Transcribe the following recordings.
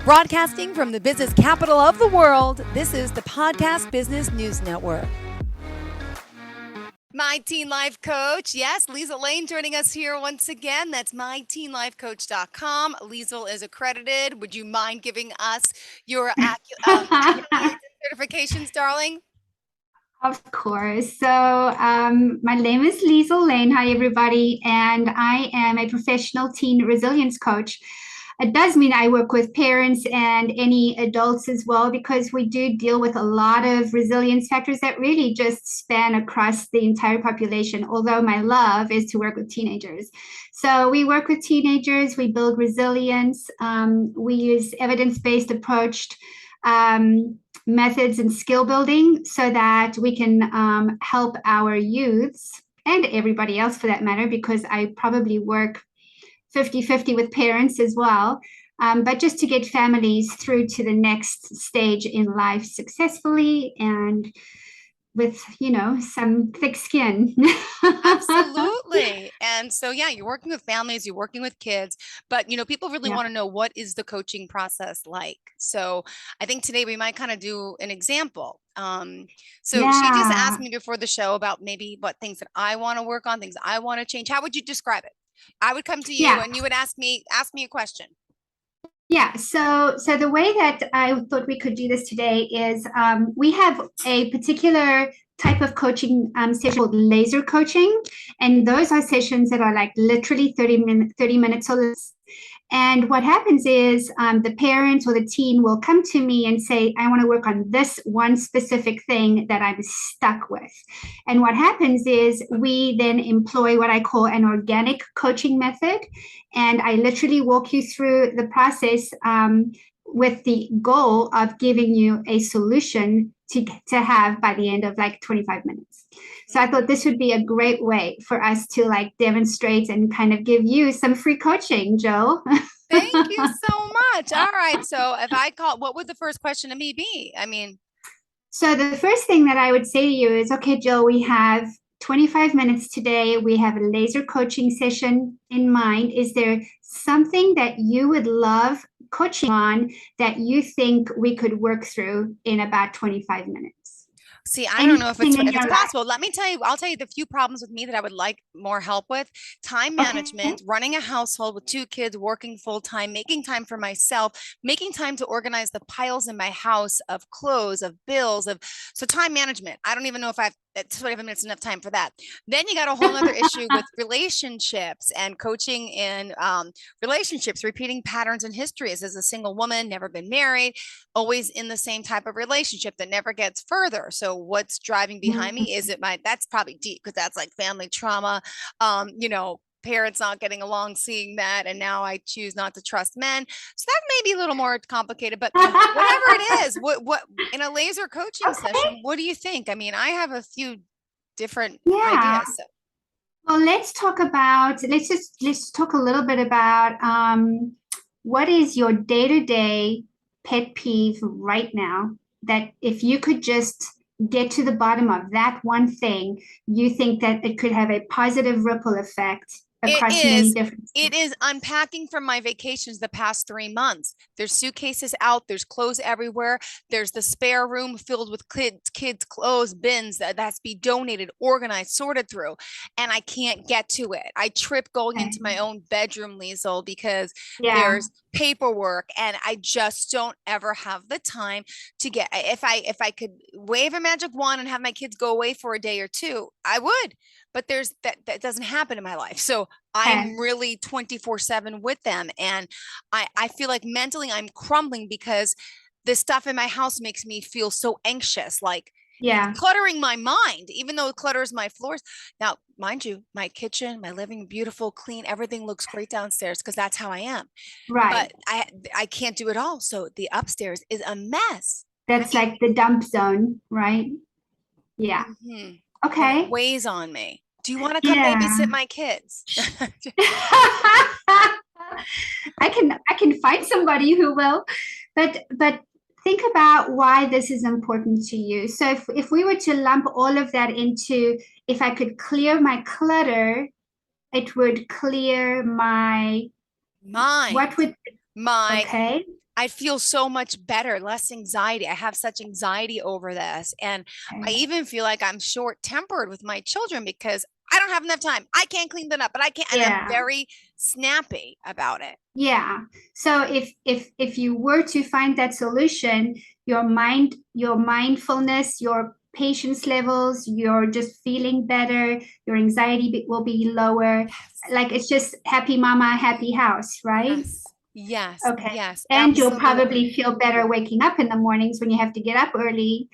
Broadcasting from the business capital of the world, this is the Podcast Business News Network. My Teen Life Coach. Yes, Liezel Lane joining us here once again. That's myteenlifecoach.com. Liezel is accredited. Would you mind giving us your certifications, darling? Of course. So my name is Liezel Lane. Hi, everybody. And I am a professional teen resilience coach. It does mean I work with parents and any adults as well, because we do deal with a lot of resilience factors that really just span across the entire population, although my love is to work with teenagers. So we work with teenagers, we build resilience, we use evidence-based approached methods and skill building so that we can help our youths and everybody else for that matter, because I probably work 50-50 with parents as well, but just to get families through to the next stage in life successfully and with, some thick skin. Absolutely. And so, yeah, you're working with families, you're working with kids, but, people really want to know, what is the coaching process like? So I think today we might kind of do an example. She just asked me before the show about maybe what things that I want to work on, things I want to change. How would you describe it? I would come to you and you would ask me a question. Yeah, so the way that I thought we could do this today is we have a particular type of coaching session called laser coaching, and those are sessions that are like literally 30 minutes or less. And what happens is the parent or the teen will come to me and say, I want to work on this one specific thing that I'm stuck with. And what happens is we then employ what I call an organic coaching method. And I literally walk you through the process with the goal of giving you a solution to have by the end of like 25 minutes. So I thought this would be a great way for us to like demonstrate and kind of give you some free coaching, Joe. Thank you so much. All right. So if I call, what would the first question to me be? So the first thing that I would say to you is, okay, Jill, we have 25 minutes today. We have a laser coaching session in mind. Is there something that you would love coaching on that you think we could work through in about 25 minutes? See, I don't know if it's possible. Let me tell you, I'll tell you the few problems with me that I would like more help with. Time management, running a household with 2 kids, working full time, making time for myself, making time to organize the piles in my house of clothes, of bills, so time management. I don't even know if I've 25 minutes enough time for that. Then you got a whole other issue with relationships and coaching in relationships, repeating patterns and histories as a single woman, never been married, always in the same type of relationship that never gets further. So what's driving behind me? Is it that's probably deep, because that's like family trauma, parents not getting along, seeing that, and now I choose not to trust men. So that may be a little more complicated, but whatever it is, what in a laser coaching session, what do you think? I have a few different ideas. So. Well, let's talk a little bit about what is your day-to-day pet peeve right now, that if you could just get to the bottom of that one thing, you think that it could have a positive ripple effect across many different. It is unpacking from my vacations the past 3 months. There's suitcases out, there's clothes everywhere. There's the spare room filled with kids' clothes, bins that's be donated, organized, sorted through, and I can't get to it. I trip going into my own bedroom, Liezel, because there's paperwork, and I just don't ever have the time to get. If I could wave a magic wand and have my kids go away for a day or two, I would. But that doesn't happen in my life. So I'm really 24/7 with them. And I feel like mentally I'm crumbling because the stuff in my house makes me feel so anxious, like cluttering my mind, even though it clutters my floors. Now, mind you, my kitchen, my living, beautiful, clean, everything looks great downstairs because that's how I am. Right. But I can't do it all. So the upstairs is a mess. That's like the dump zone, right? Yeah. Mm-hmm. Okay. It weighs on me. Do you want to come babysit my kids? I can find somebody who will, but think about why this is important to you. So if we were to lump all of that into, if I could clear my clutter, it would clear my mind. What would my okay? I feel so much better, less anxiety. I have such anxiety over this. And I Okay. even feel like I'm short-tempered with my children because I don't have enough time. I can't clean them up, but I can't. And I'm Yeah. very snappy about it. Yeah. So if you were to find that solution, your mindfulness, your patience levels, you're just feeling better, your will be lower. Yes. Like it's just happy mama, happy house, right? Yes. Yes. Okay. Yes. And you'll Absolutely. probably feel better waking up in the mornings when you have to get up early.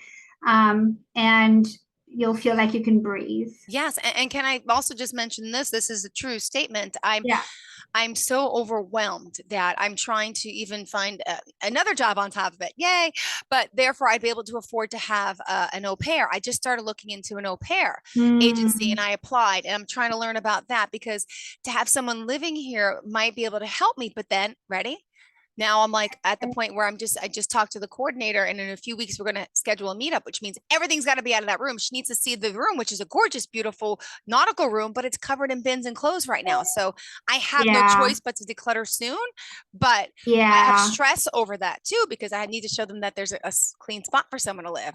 And you'll feel like you can breathe. Yes. And can I also just mention this? This is a true statement. Yeah. I'm so overwhelmed that I'm trying to even find another job on top of it. Yay. But therefore, I'd be able to afford to have an au pair. I just started looking into an au pair agency and Mm, I applied and I'm trying to learn about that because to have someone living here might be able to help me. But then, ready? Now I'm like at the point where I just talked to the coordinator and in a few weeks we're going to schedule a meetup, which means everything's got to be out of that room. She needs to see the room, which is a gorgeous, beautiful nautical room, but it's covered in bins and clothes right now. So I have no yeah. choice but to declutter soon. But I have Yeah. stress over that too, because I need to show them that there's a clean spot for someone to live.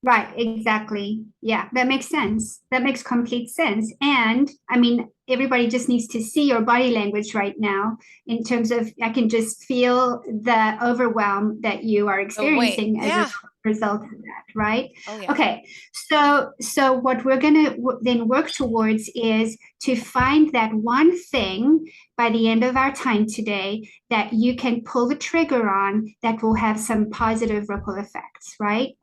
Right, exactly. Yeah, that makes sense. That makes complete sense. And I mean, everybody just needs to see your body language right now in terms of, I can just feel the overwhelm that you are The weight. experiencing as a Yeah. result of that, right? Oh, yeah. Okay, so what we're gonna then work towards is to find that one thing by the end of our time today that you can pull the trigger on that will have some positive ripple effects, right?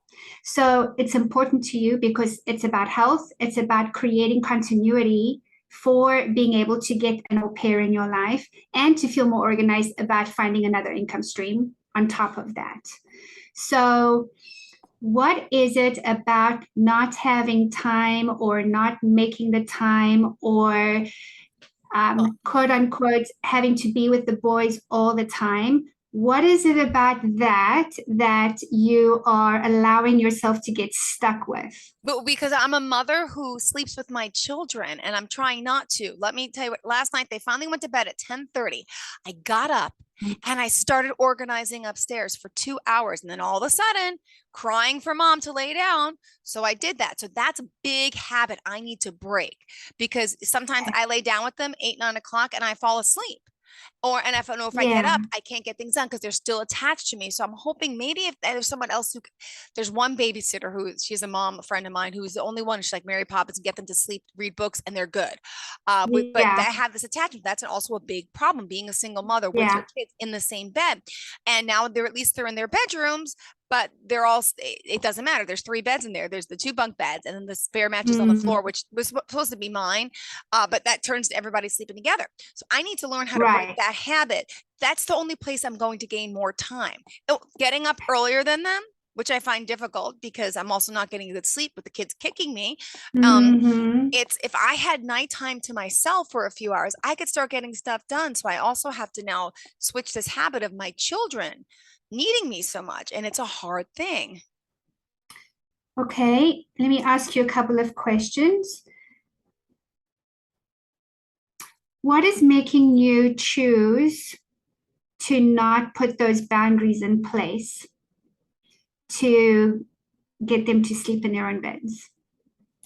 So it's important to you because it's about health, it's about creating continuity for being able to get an au pair in your life and to feel more organized about finding another income stream on top of that. So, what is it about not having time or not making the time or quote unquote having to be with the boys all the time? What is it about that you are allowing yourself to get stuck with? But because I'm a mother who sleeps with my children and I'm trying not to. Let me tell you what, last night they finally went to bed at 10:30. I got up and I started organizing upstairs for 2 hours and then all of a sudden crying for mom to lay down. So I did that. So that's a big habit I need to break because sometimes I lay down with them 8, 9 o'clock and I fall asleep. Or and if I know if I get Yeah. up, I can't get things done because they're still attached to me. So I'm hoping maybe if there's someone else who, there's one babysitter who she's a mom, a friend of mine, who's the only one. She's like Mary Poppins, and get them to sleep, read books, and they're good. But I Yeah. have this attachment. That's also a big problem. Being a single mother with your Yeah. kids in the same bed, and now they're at least they're in their bedrooms, but they're all it doesn't matter. There's 3 beds in there. There's the 2 bunk beds and then the spare mattress on the Mm, floor, which was supposed to be mine, but that turns to everybody sleeping together. So I need to learn how to break right. that habit. That's the only place I'm going to gain more time. Oh, getting up earlier than them, which I find difficult because I'm also not getting good sleep with the kids kicking me. Um, Hmm. it's if I had nighttime to myself for a few hours, I could start getting stuff done. So I also have to now switch this habit of my children needing me so much. And it's a hard thing. Okay, let me ask you a couple of questions. What is making you choose to not put those boundaries in place to get them to sleep in their own beds?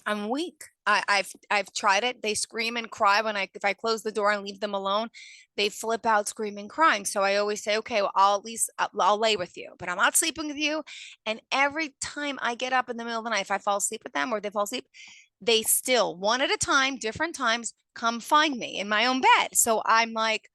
I'm weak. I've tried it. They scream and cry when I if I close the door and leave them alone, they flip out screaming, crying. So I always say, okay, well, I'll at least I'll lay with you, but I'm not sleeping with you. And every time I get up in the middle of the night, if I fall asleep with them or they fall asleep, they still one at a time, different times, come find me in my own bed. So I'm like,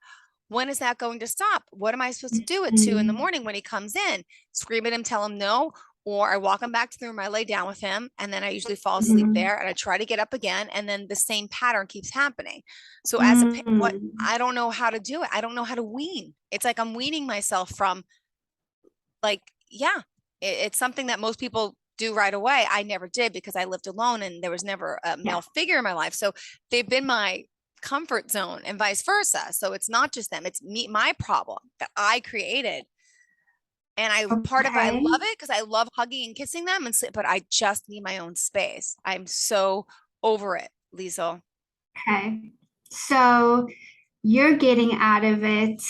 when is that going to stop? What am I supposed to do at 2 in the morning when he comes in? Scream at him, tell him no, or I walk him back to the room, I lay down with him, and then I usually fall asleep Mhm. there and I try to get up again. And then the same pattern keeps happening. So as a what Mm. I don't know how to do it. I don't know how to wean. It's like I'm weaning myself from like, yeah, it's something that most people do right away. I never did because I lived alone and there was never a Yeah. male figure in my life. So they've been my comfort zone and vice versa. So it's not just them, it's me, my problem that I created. And I part of it, I Okay. love it because I love hugging and kissing them and but I just need my own space. I'm so over it, Liezel. Okay. So you're getting out of it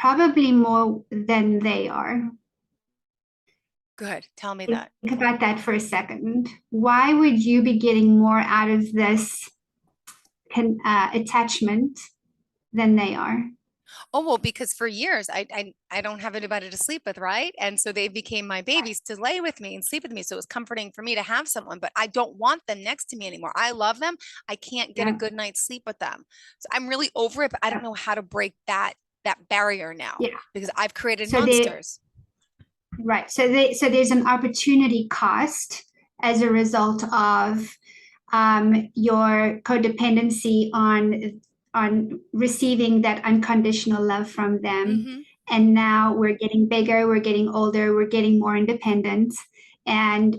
probably more than they are. Good. Tell me Think that. about that for a second. Why would you be getting more out of this attachment than they are? Oh, well, because for years I don't have anybody to sleep with, right? And so they became my babies to lay with me and sleep with me. So it was comforting for me to have someone, but I don't want them next to me anymore. I love them. I can't get a Yeah, good night's sleep with them. So I'm really over it, but I don't yeah, know how to break that barrier now yeah. because I've created So they monsters. right. So there's an opportunity cost as a result of your codependency on receiving that unconditional love from them. Hmm. And now we're getting bigger, we're getting older, we're getting more independent. And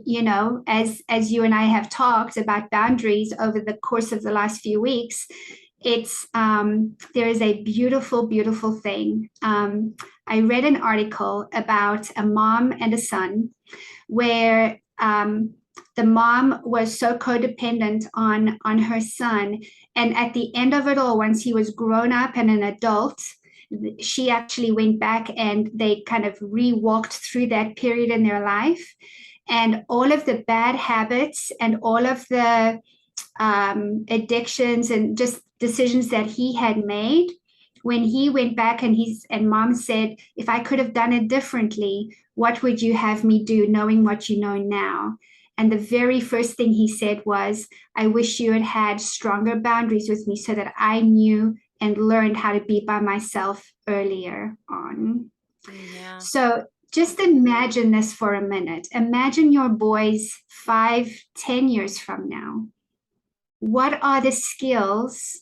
as you and I have talked about boundaries over the course of the last few weeks, it's there is a beautiful, beautiful thing. I read an article about a mom and a son where the mom was so codependent on her son, and at the end of it all, once he was grown up and an adult, she actually went back and they kind of re-walked through that period in their life, and all of the bad habits and all of the addictions and just decisions that he had made, when he went back and mom said, if I could have done it differently, what would you have me do, knowing what you know now? And the very first thing he said was, I wish you had had stronger boundaries with me so that I knew and learned how to be by myself earlier on. Yeah. So just imagine this for a minute. Imagine your boys 5, 10 years from now. What are the skills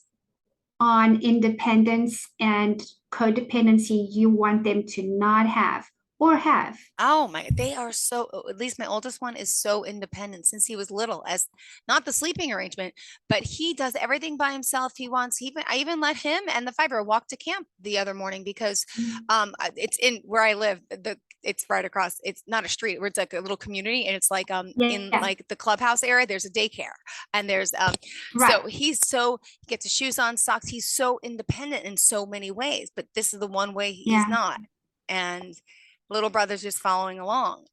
on independence and codependency you want them to not have or have? Oh my, they are so, at least my oldest one is so independent since he was little, as not the sleeping arrangement, but he does everything by himself. He wants, I even let him and the 5-year-old walk to camp the other morning because it's in where I live. It's right across, it's not a street where it's like a little community and it's like in Yeah, like the clubhouse area, there's a daycare and there's right. so he gets his shoes on, socks. He's so independent in so many ways, but this is the one way he's Yeah. not. And little brother's just following along.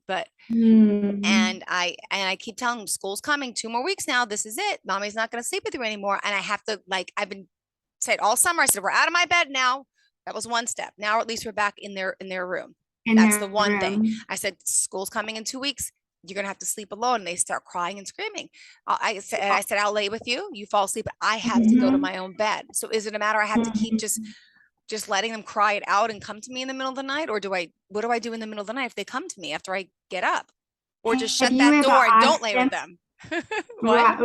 But Mm. and I keep telling him school's coming, 2 more weeks now. This is it. Mommy's not going to sleep with you anymore. And I have to, like, I've been said all summer. I said, we're out of my bed now. That was one step. Now at least we're back in their room. In That's the their one thing. room. I said, school's coming in 2 weeks. You're gonna have to sleep alone. And they start crying and screaming. I said, I'll lay with you. You fall asleep. I have to go to Mhm. my own bed. So is it a matter I have to keep Mhm. just letting them cry it out and come to me in the middle of the night? Or what do I do in the middle of the night if they come to me after I get up? Or just Have shut you that ever door and don't asked lay with them? them? What?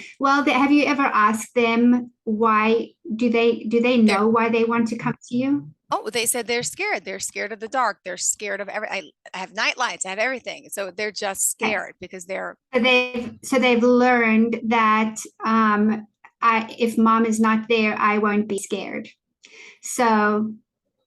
Right, have you ever asked them why do they They're, know why they want to come to you? oh, they said they're scared. They're scared of the dark. They're scared of I have night lights. I have everything. So they're just Okay. scared because they're, So they've learned that if mom is not there, I won't be scared. So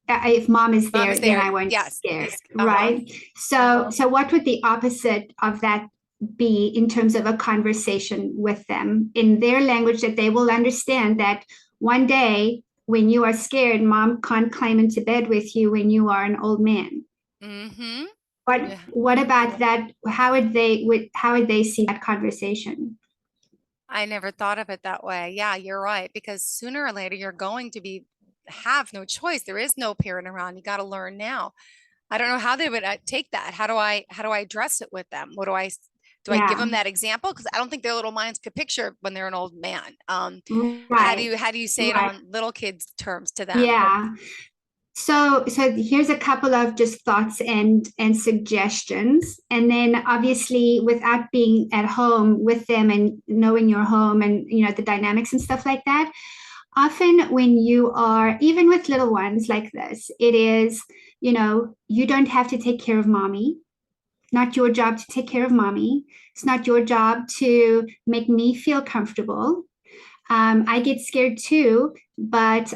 if mom is mom there, is then there. I won't be Yes. scared, Is, uh-huh. right? So what would the opposite of that be in terms of a conversation with them in their language that they will understand that one day when you are scared, mom can't climb into bed with you when you are an old man. Mm-hmm. What Yeah. what about that? How would they see that conversation? I never thought of it that way. Yeah, you're right. Because sooner or later you're going to have no choice. There is no parent around. You got to learn now. I don't know how they would take that. How do I address it with them? Do I give them Yeah, that example? Because I don't think their little minds could picture when they're an old man. How do right, you how do you say it right. on little kids' terms to them? Yeah. So here's a couple of just thoughts and suggestions. And then obviously without being at home with them and knowing your home and the dynamics and stuff like that, often when you are even with little ones like this, it is, you don't have to take care of mommy. Not your job to take care of mommy. It's not your job to make me feel comfortable. I get scared too, but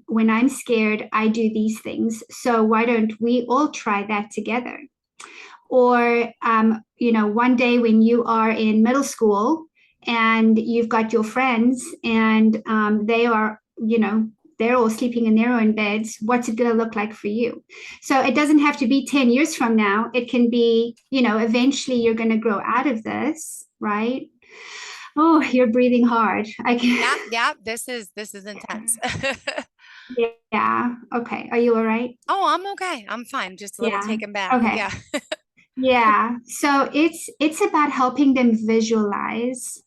when I'm scared, I do these things. So why don't we all try that together? Or, one day when you are in middle school and you've got your friends and they are, they're all sleeping in their own beds, what's it going to look like for you? So it doesn't have to be 10 years from now. It can be, eventually you're going to grow out of this, right? Oh, you're breathing hard. I Yeah, can. yeah, this is intense. Yeah. Okay. Are you all right? Oh, I'm okay. I'm fine. Just a little Yeah. taken back, but Okay. yeah. Yeah. So it's about helping them visualize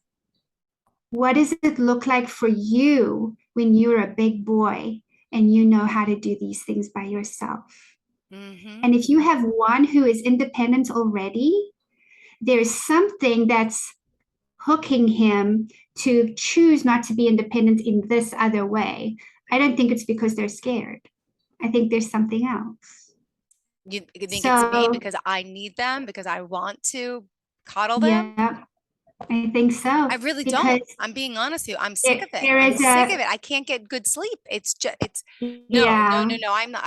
what does it look like for you when you're a big boy and you know how to do these things by yourself. Hmm. And if you have one who is independent already, there's something that's hooking him to choose not to be independent in this other way. I don't think it's because they're scared. I think there's something else. You think it's me So, because I need them, because I want to coddle them? yeah, I think I so. really Because don't. I'm being honest with you. I'm sick there, of it. there I'm is sick a, of it. I can't get good sleep. It's no, no, yeah, no, no. I'm not.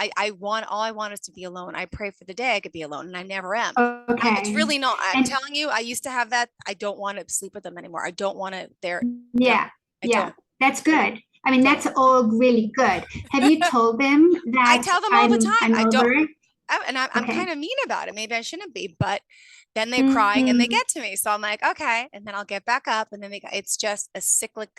All I want is to be alone. I pray for the day I could be alone, and I never am. It's okay. really not. I'm And telling you, I used to have that. I don't want to sleep with them anymore. I don't want to. No, yeah, I yeah, don't. that's good. I mean, Don't. that's all really good. Have you told them I that tell them all the I'm time. I don't. over it? I'm kind Okay. of mean about it. Maybe I shouldn't be, but then they're crying and they Mm, get to me. So I'm like, okay. And then I'll get back up. And then it's just a cyclic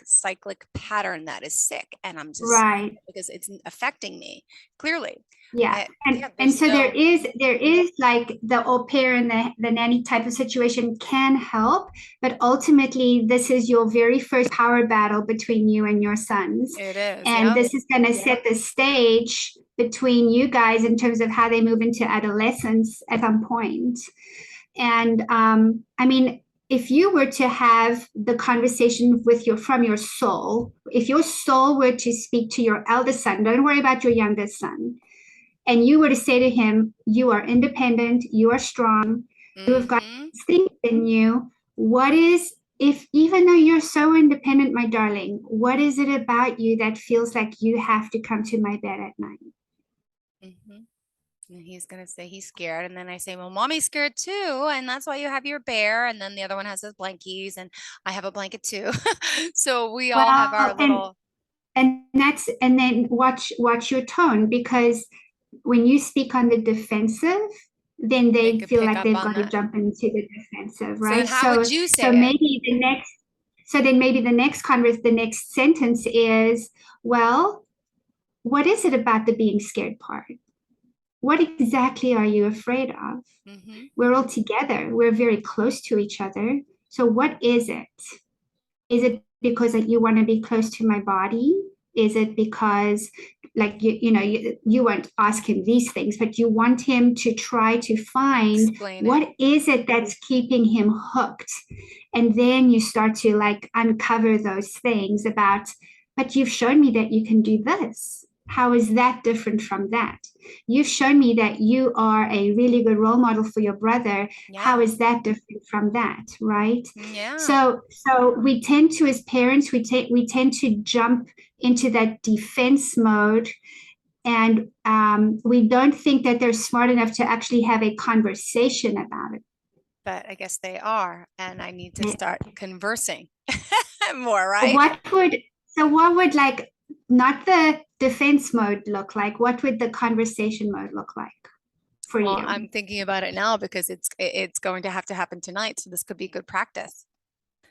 pattern that is sick. And I'm just, right. because it's affecting me clearly. Yeah. And Yeah, and there's so there no, is like the au pair and the nanny type of situation can help, but ultimately this is your very first power battle between you and your sons. it is. And Yeah. this is going to set the stage between you guys in terms of how they move into adolescence at some point. And I mean, if you were to have the conversation with from your soul, if your soul were to speak to your eldest son, don't worry about your youngest son, and you were to say to him, you are independent, you are strong, you have got Mm-hmm. things in you. What is, if even though you're so independent, my darling, what is it about you that feels like you have to come to my bed at night? Mm-hmm. And he's gonna say he's scared, and then I say, "Well, mommy's scared too, and that's why you have your bear." And then the other one has his blankies, and I have a blanket too. So we all have our Well, little. and then watch your tone, because when you speak on the defensive, then They they could feel pick like up they've on got to that. jump into the defensive, So then right? how would you So say it? maybe the next sentence is, well, what is it about the being scared part? What exactly are you afraid of? Mm-hmm. We're all together. We're very close to each other. So what is it? Is it because like, you want to be close to my body? Is it because like you won't ask him these things, but you want him to try to find Explain it. what is it that's keeping him hooked? And then you start to like uncover those things about, but you've shown me that you can do this. How is that different from that? You've shown me that you are a really good role model for your brother. How Yeah. is that different from that? Right? Yeah. So we tend to, as parents, we tend to jump into that defense mode, and we don't think that they're smart enough to actually have a conversation about But I guess they are, and I need to it. start conversing more, So right? what would like not the defense mode look like? What would the conversation mode look like for Well, you? I'm thinking about it now because it's going to happen tonight, so this could be good practice.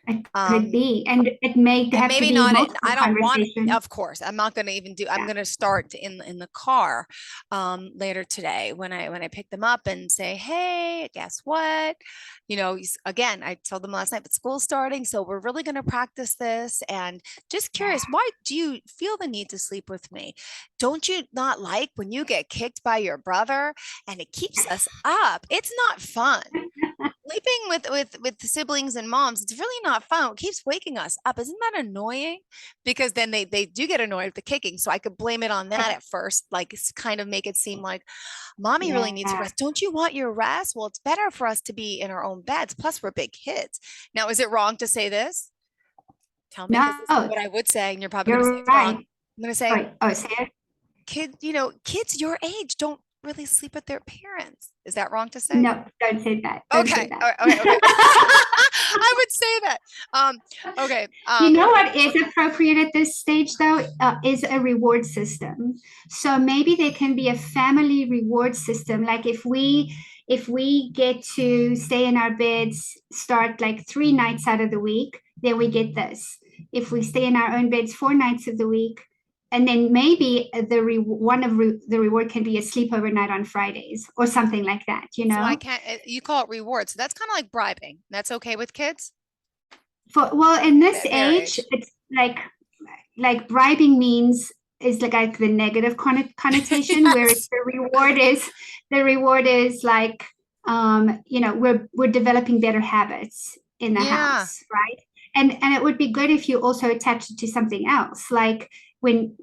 It could Um, be, and it may and have to maybe be not it, multiple I don't want, conversations. of course I'm not going to even do, I'm Yeah. going to start in the car later today when I pick them up and say, hey, guess what, again, I told them last night, but school's starting, so we're really going to practice this. And just curious, why do you feel the need to sleep with me? Don't you not like when you get kicked by your brother and it keeps us up? It's not fun. Sleeping with the siblings and moms, it's really not fun. It keeps waking us up. Isn't that annoying? Because then they do get annoyed with the kicking. So I could blame it on that at first, like kind of make it seem like mommy really needs Yeah. rest. Don't you want your rest? Well, it's better for us to be in our own beds. Plus, we're big kids. Now, is it wrong to say this? Tell me, because this is No, what I would say, and you're probably going to say you're it's wrong. right. I'm going to say, Oh, say it. kids your age don't really sleep with their parents. Is that wrong to say? No, don't say that. Don't say Okay. that. Okay. Okay. I would say that. Okay. You know what is appropriate at this stage, though, is a reward system. So maybe there can be a family reward system. Like if we get to stay in our beds, start like 3 nights out of the week, then we get this. If we stay in our own beds 4 nights of the week, and then maybe the reward can be a sleepover night on Fridays or something like that, you So I know? can't, you call it reward. So that's kind of like bribing. That's okay with kids? Well, in this Their age, age. it's like bribing means is like the negative connotation, whereas Yes. the reward is like we're developing better habits in the Yeah. house, right? And it would be good if you also attach it to something else, like when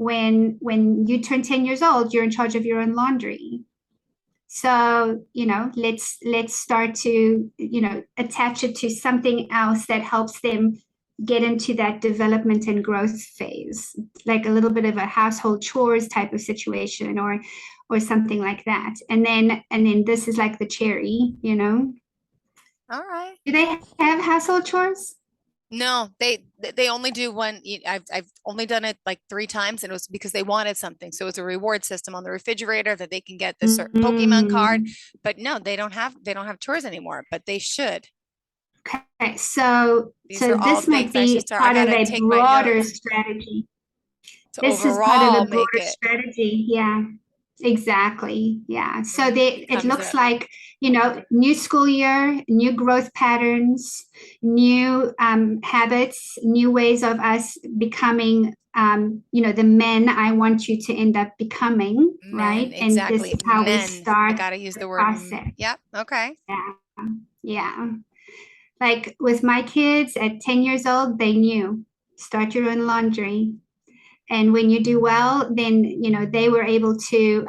you turn 10 years old, you're in charge of your own laundry. So, let's start to, attach it to something else that helps them get into that development and growth phase, like a little bit of a household chores type of situation or something like that. And then this is like the cherry. All right. Do they have household chores? No, they only do one. I've only done it like 3 times, and it was because they wanted something. So it's a reward system on the refrigerator that they can get this certain Pokemon card. Mm. But no, they don't have chores anymore, but they should. Okay, so These are all this might things I should be start. I part of gotta a take my broader notes strategy. to This is part of the overall make broader it strategy. Yeah, exactly. Yeah. So when it it becomes looks a like, new school year, new growth patterns, new habits, new ways of us becoming, the men I want you to end up becoming, men. right? And this Exactly. is how we Men. I start gotta use the the word. process. Yep. Okay. Yeah. Yeah. Like with my kids at 10 years old, they knew start your own laundry. And when you do well, then, they were able to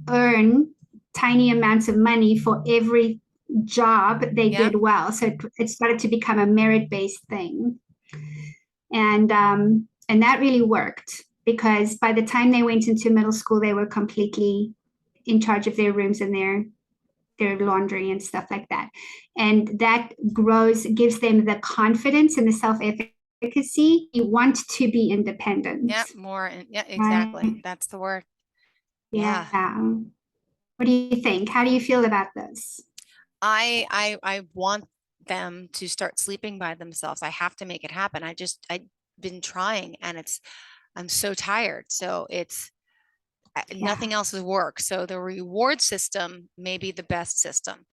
earn tiny amounts of money for every job they Yep. did well. So it started to become a merit-based thing. And that really worked because by the time they went into middle school, they were completely in charge of their rooms and their laundry and stuff like that. And that gives them the confidence and the self-efficacy. You want to be independent, Yep. More. Yeah. Exactly. right? That's the word. Yeah. Yeah. What do you think? How do you feel about this? I want them to start sleeping by themselves. I have to make it happen. I've been trying and I'm so tired. So Yeah. nothing else has worked. So the reward system may be the best system.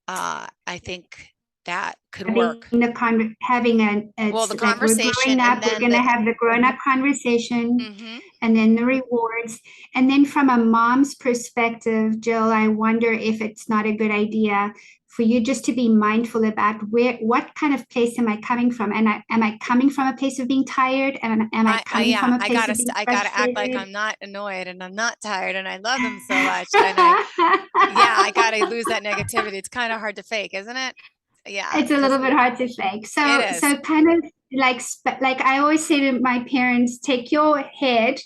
I think that could work. Having Well, the it's like we're conversation growing and up, we're then going to have the grown up conversation mhm. and then the rewards. And then from a mom's perspective, Jill, I wonder if it's not a good idea for you just to be mindful about what kind of place am I coming from? And am I coming from a place of being tired? And am I coming Yeah, from a place of being I gotta act like frustrated? I'm not annoyed and I'm not tired and I love them so much. Yeah, I gotta lose that negativity. It's kind of hard to fake, isn't it? Yeah, It's a little because bit hard to fake. it So is. so kind of like I always say to my parents, take your head,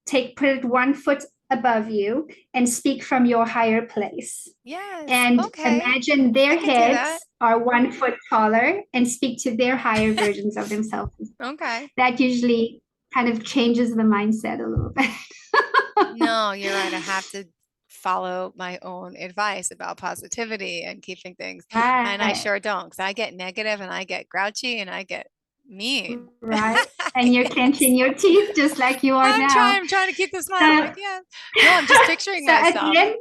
put it 1 foot above you and speak from your higher place. Yes. And Okay. imagine I their could do that. heads are 1 foot taller and speak to their higher versions of themselves. Okay. That usually kind of changes the mindset a little bit. No, you're right. I have to follow my own advice about positivity and keeping things. And I Right, sure don't, because I get negative and I get grouchy and I get mean. right. And you're Yes. clenching your teeth just like you are now. I'm trying to keep the smile. I'm So, like, yeah. No, I'm just picturing so at the myself end,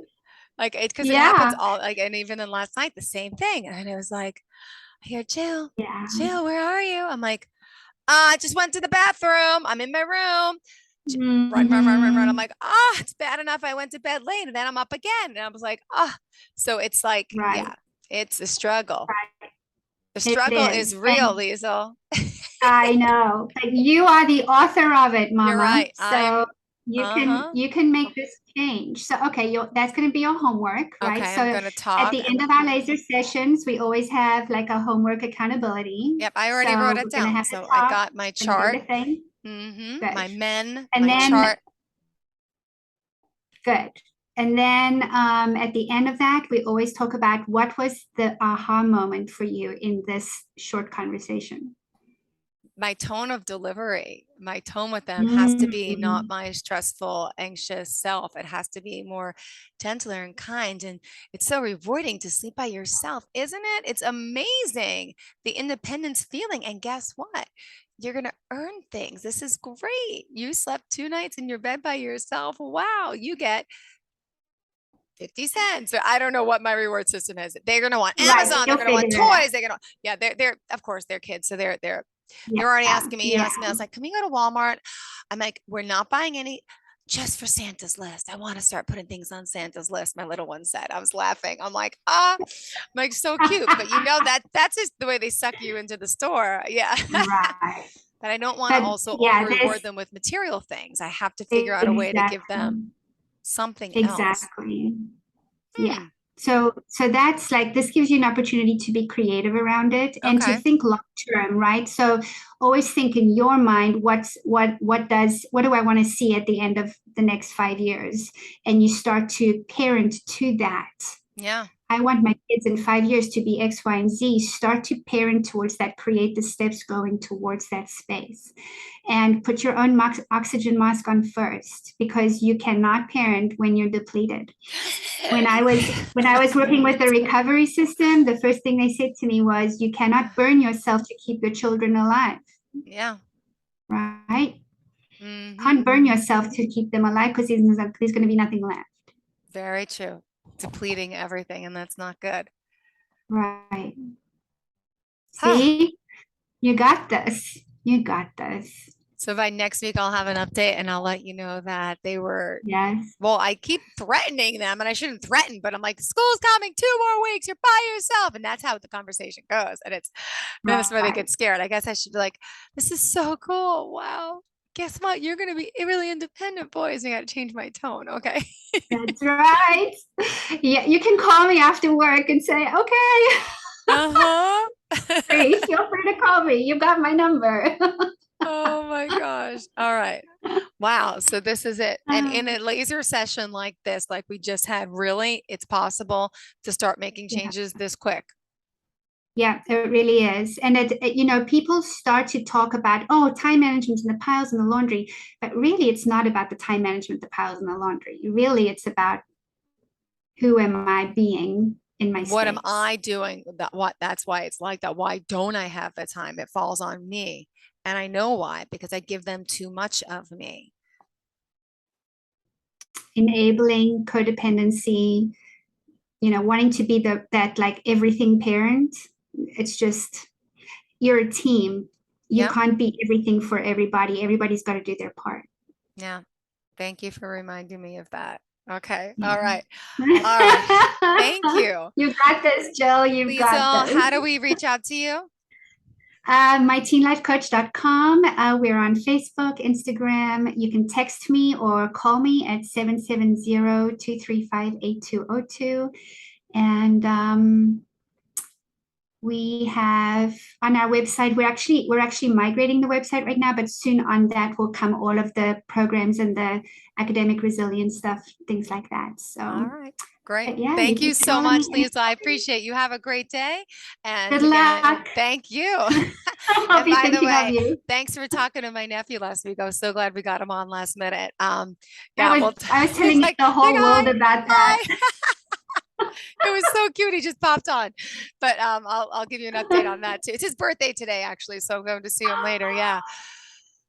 like it because it happens yeah, all like, and even then last night, the same thing. And it was like, I hear Jill, yeah. Jill, where are you? I'm like, I just went to the bathroom. I'm in my room. Run, run, run, run, run. I'm Hmm. like, ah, it's bad enough. I went to bed late and then I'm up again. And I was like, ah. So it's like, Right, yeah, it's a struggle. right. The It struggle is is. real, And Liesel. I know, but you are the author of it, You're Mama. right. So you can Uh-huh. you can make this change. So okay, that's going to be your homework, right? Okay, I'm So gonna at talk. the end of our laser sessions, we always have like a homework accountability. Yep, I already wrote So it we're going to down. have the So I talk got my and chart. everything. Mm-hmm. Good. My men, And my then chart. good. And then at the end of that, we always talk about what was the aha moment for you in this short conversation. My tone of delivery, my tone with them has to be not Mhm. my stressful, anxious self. It has to be more gentler and kind. And it's so rewarding to sleep by yourself, isn't it? It's amazing, the independence feeling. And guess what? You're going to earn things. This is great. You slept 2 nights in your bed by yourself. Wow. You get 50 cents. So I don't know what my reward system is. They're going to want Right, Amazon. They're you'll going to want figure it out. toys. They're going to, yeah, they're, of course, they're kids. So they're already Yeah, asking me, yeah. I was like, can we go to Walmart? I'm like, we're not buying any just for Santa's list. I want to start putting things on Santa's list. My little one said, I was laughing. I'm like, I'm like, so cute. But you know, that's just the way they suck you into the store. Yeah. Right. But I don't want to But also over yeah, reward there's them with material things. I have to figure out a way to give them exactly, something else. exactly. Yeah. Hmm. So that's like this gives you an opportunity to be creative around it and to Okay. think long term, right? So always think in your mind, what do I want to see at the end of the next 5 years? And you start to parent to that. Yeah. I want my kids in 5 years to be X, Y, and Z. Start to parent towards that, create the steps going towards that space. And put your own oxygen mask on first because you cannot parent when you're depleted. When I was working with the recovery system, the first thing they said to me was, you cannot burn yourself to keep your children alive, Yeah. right? Hmm. Can't burn yourself to keep them alive because there's going to be nothing left. Very true. Depleting everything, and that's not good. Right. Huh. See, you got this. You got this. So by next week, I'll have an update and I'll let you know that they were, Yes. well, I keep threatening them and I shouldn't threaten, but I'm like, school's coming 2 more weeks. You're by yourself. And that's how the conversation goes. And that's why they Right. get scared. I guess I should be like, this is so cool. Wow. Guess what? You're going to be really independent boys. And I got to change my tone. Okay. That's right. Yeah, you can call me after work and say, okay, Uh-huh. feel free to call me. You got my number. Oh my gosh. All right. Wow. So this is it. And in a laser session like this, like we just had, really, it's possible to start making Yeah. changes this quick. Yeah, it really is. And people start to talk about, oh, time management and the piles and the laundry, but really it's not about the time management, the piles and the laundry. Really, it's about who am I being in my What am space. I doing? That's why it's like that. Why don't I have the time? It falls on me. And I know why, because I give them too much of me. Enabling codependency, wanting to be that like everything parent. It's just, you're a team. You Yep. can't be everything for everybody. Everybody's got to do their part. Yeah. Thank you for reminding me of that. Okay. Yeah. All right. All right. Thank you. You got this, Jill. You've got Liezel, this. how do we reach out to you? MyTeenLifeCoach.com. We're on Facebook, Instagram. You can text me or call me at 770-235-8202. And we have on our website, we're actually migrating the website right now, but soon on that will come all of the programs and the academic resilience stuff, things like that. So All right. Great. yeah, Thank you you can so call much, me. Lisa. I appreciate you. Have a great day. And Good again, luck. thank you. I'll And be by the thinking of way, you. thanks for talking to my nephew last week. I was so glad we got him on last minute. I Yeah, was well, I was he's telling like, the whole hi, world about that. hi. It was so cute. He just popped on. But I'll give you an update on that too. It's his birthday today, actually. So I'm going to see him later. Yeah.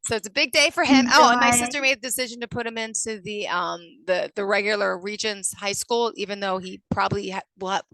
So it's a big day for him. Oh, and my Enjoy. sister made the decision to put him into the regular Regents High School, even though he probably will have,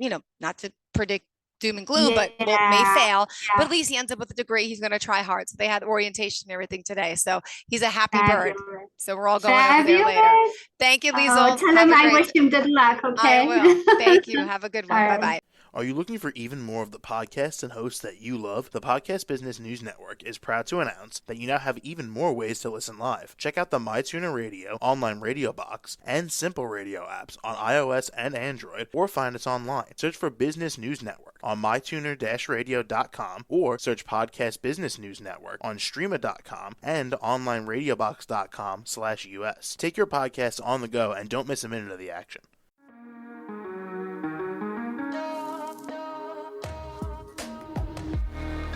not to predict doom and gloom, but may Yeah, fail. But yeah, at least he ends up with a degree. He's going to try hard. So they had orientation and everything today. So he's a happy bird. fabulous. So we're all going over there later. Fabulous. Thank you, Oh, Liesel. tell Have him a I great. wish him good luck, I okay? will. Thank you. Have a good All one. Bye right. bye. Are you looking for even more of the podcasts and hosts that you love? The Podcast Business News Network is proud to announce that you now have even more ways to listen live. Check out the MyTuner Radio, online radio box, and Simple Radio apps on iOS and Android, or find us online. Search for Business News Network on mytuner-radio.com, or search Podcast Business News Network on streama.com and onlineradiobox.com/US. Take your podcast on the go and don't miss a minute of the action.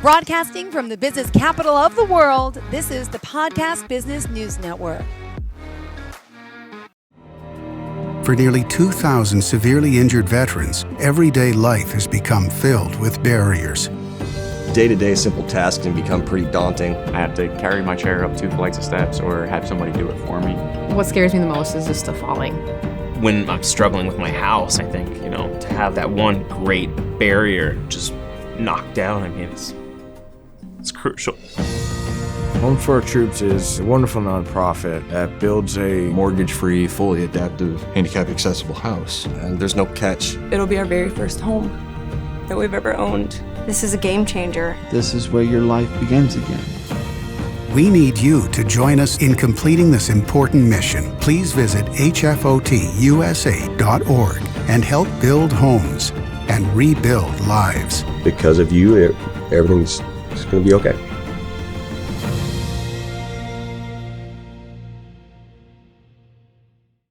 Broadcasting from the business capital of the world, this is the Podcast Business News Network. For nearly 2,000 severely injured veterans, everyday life has become filled with barriers. Day-to-day simple tasks can become pretty daunting. I have to carry my chair up 2 flights of steps or have somebody do it for me. What scares me the most is just the falling. When I'm struggling with my house, I think, to have that one great barrier just knocked down, it's crucial. Home for Our Troops is a wonderful nonprofit that builds a Mortgage-free, fully adaptive, handicap-accessible house. And there's no catch. It'll be our very first home that we've ever owned. This is a game changer. This is where your life begins again. We need you to join us in completing this important mission. Please visit hfotusa.org and help build homes and rebuild lives. Because of you, everything's going to be okay.